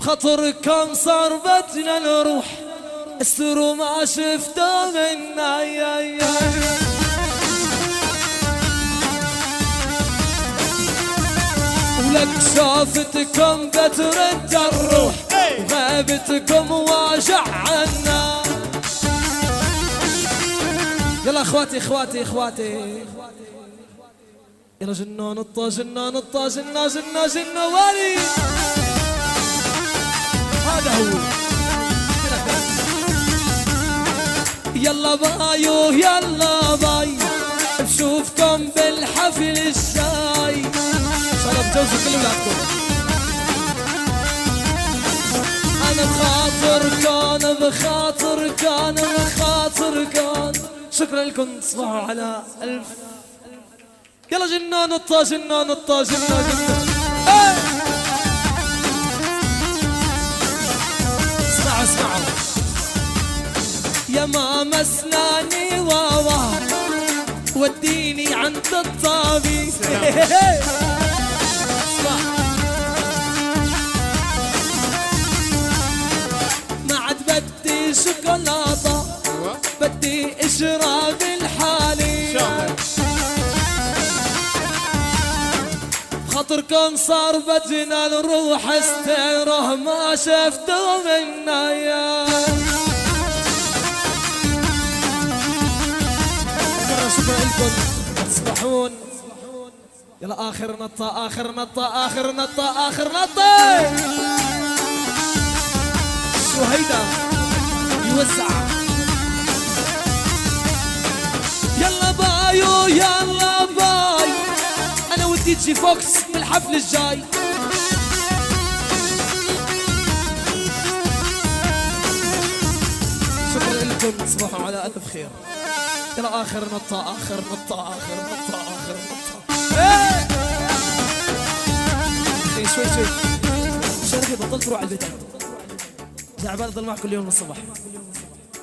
بخطركم صار بدنا نروح استروا ما شفتوا منا ولك شافتكم بترد الروح وغيبتكم واجع عنا. يلا اخواتي اخواتي اخواتي يلا جنان الطاجنان الطاجنا جنا جنا والي هذا هو. يلا بايو يلا باي بشوفكم بالحفل الجاي ان شاء الله بجوزوا كل ولادكم. انا بخاطركم شكرا لكم تصبحوا على الف. يلا جنان الطاجنان الطاجنا جنا. اسمعوا اسمعوا يا ماما اسناني واوا وديني عند الطبيب. ما عاد بدي شوكولاتة بدي اشرب الحليب. خاطركم صار بدنا نروح استره ما شفتوا منا يا. شكرا لكم تصبحون. يلا اخر نطة اخر نطة اخر نطة اخر نطة. شو هيدا يوزع. يلا بايو يلا باي انا ودي تجي فوكس بالحفل الجاي. شكرا لكم تصبحوا على الف خير. يلا اخر نطة اخر نطة اخر نطة اخر نطة. اخي شوي شوي شرفي بطلت روح على البيت زعبان اضل معك كل يوم من الصبح.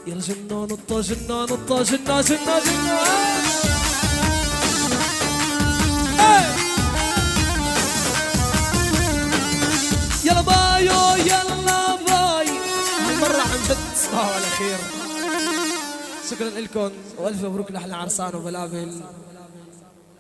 يلا جنان نطة جنان نطة جنان جنان جنان. يلا بايو يلا باي هالمرة عن جد تصبحوا على خير. شكرا لكم والف مبروك لاحلى عرسان وبلابل.